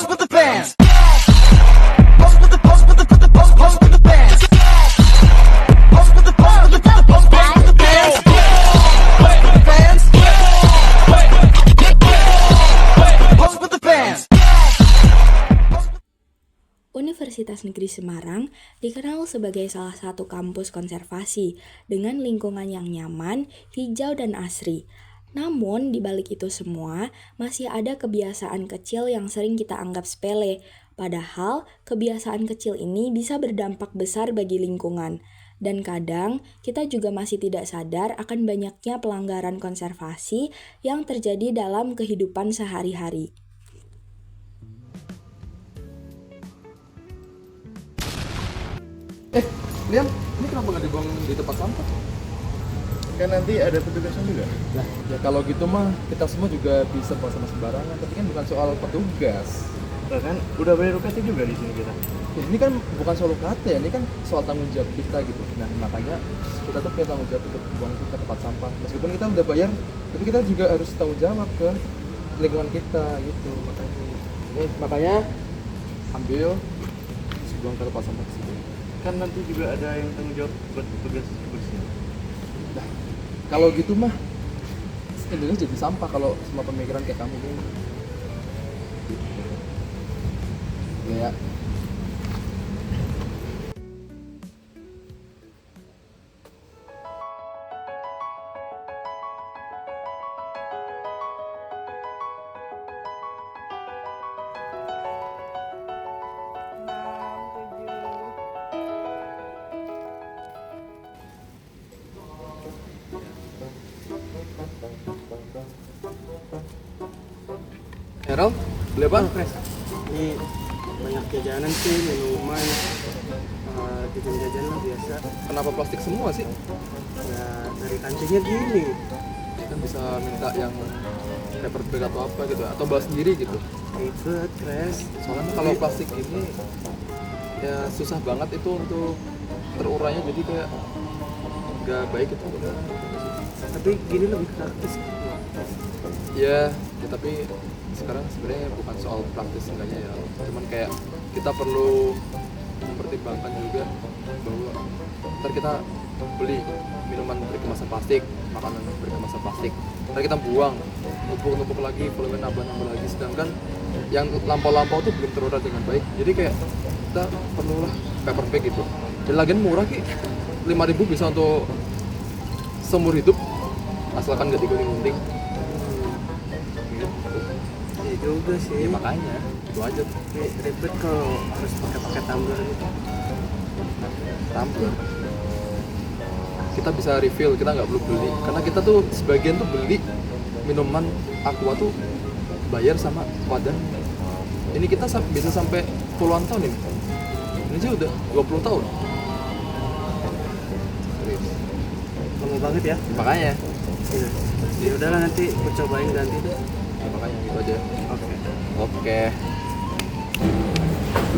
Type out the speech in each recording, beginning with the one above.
Pose with the bands. Pose with the pose with the pose with the bands. Pose with the pose with the pose with the bands. Pose with the bands. Pose with the bands. Universitas Negeri Semarang dikenal sebagai salah satu kampus konservasi dengan lingkungan yang nyaman, hijau, dan asri. Namun, di balik itu semua, masih ada kebiasaan kecil yang sering kita anggap sepele. Padahal, kebiasaan kecil ini bisa berdampak besar bagi lingkungan. Dan kadang, kita juga masih tidak sadar akan banyaknya pelanggaran konservasi yang terjadi dalam kehidupan sehari-hari. Liam, ini kenapa nggak dibuang di tempat sampah? Kan nanti ada petugasnya juga. Nah, ya kalau gitu mah kita semua juga bisa buang sama sembarangan. Tapi kan bukan soal petugas. Nah, kan udah bayar UKT juga di sini kita. Ya, ini kan bukan soal UKT ya, ini kan soal tanggung jawab kita gitu. Nah, makanya kita tuh punya tanggung jawab untuk buang itu ke tempat sampah. Meskipun kita udah bayar, tapi kita juga harus tanggung jawab ke lingkungan kita gitu. Makanya ambil terus buang ke tempat sampah sini. Kan nanti juga ada yang tanggung jawab buat petugas bersih. Nah, kalau gitu mah Indonesia jadi sampah kalau semua pemikiran kayak kamu gini. Ya. Errol, beli apaan? Ini banyak jajanan sih, minuman, jajan-jajan lah biasa. Kenapa plastik semua sih? Ya dari kancingnya gini. Kan bisa minta yang paper bag atau apa gitu, atau bawa sendiri gitu. Ribet, Kres. Soalnya kalau plastik ini ya susah banget itu untuk terurainya, jadi kayak nggak baik itu. Tapi gini lebih praktis. Ya, tapi sekarang sebenarnya bukan soal praktis enggaknya ya, cuman kayak kita perlu mempertimbangkan juga bahwa ntar kita beli minuman berkemasan plastik, makanan berkemasan plastik, ntar kita buang, numpuk lagi, volume nambah lagi, sedangkan yang lampau-lampau tuh belum terurai dengan baik. Jadi kayak kita perlulah paper bag gitu. Dan lagian murah ki, 5.000 bisa untuk seumur hidup, asalkan nggak digunting-gunting. Iya juga sih. Ya makanya itu aja tuh. Ribet kalau harus pakai tumbler gitu. Tumbler kita bisa refill, kita nggak perlu beli karena kita tuh sebagian tuh beli minuman aqua tuh bayar sama wadah. Ini kita bisa sampai puluhan tahun ini sih udah 20 tahun. Lama banget ya. Makanya Iya. Ya udahlah, nanti aku cobain ganti deh. ya makanya gitu aja. Oke.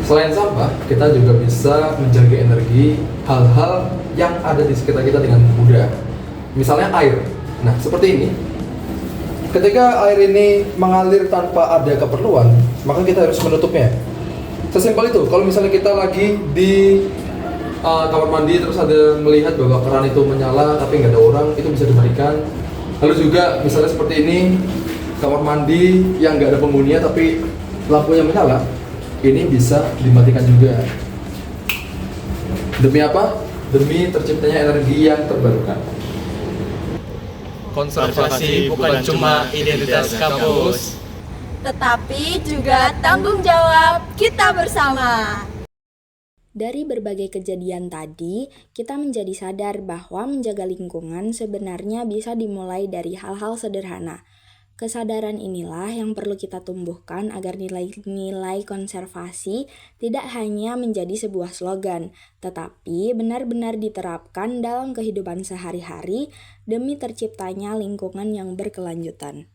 Selain sampah, kita juga bisa menjaga energi hal-hal yang ada di sekitar kita dengan mudah. Misalnya air. Nah, seperti ini. Ketika air ini mengalir tanpa ada keperluan, maka kita harus menutupnya. Sesimpel itu. Kalau misalnya kita lagi di kamar mandi terus ada melihat bahwa keran itu menyala tapi nggak ada orang, itu bisa dimatikan. Lalu juga misalnya seperti ini, kamar mandi yang nggak ada penghuninya tapi lampunya menyala, ini bisa dimatikan juga. Demi apa? Demi terciptanya energi yang terbarukan. Konservasi bukan cuma identitas kampus, tetapi juga tanggung jawab kita bersama. Dari berbagai kejadian tadi, kita menjadi sadar bahwa menjaga lingkungan sebenarnya bisa dimulai dari hal-hal sederhana. Kesadaran inilah yang perlu kita tumbuhkan agar nilai-nilai konservasi tidak hanya menjadi sebuah slogan, tetapi benar-benar diterapkan dalam kehidupan sehari-hari demi terciptanya lingkungan yang berkelanjutan.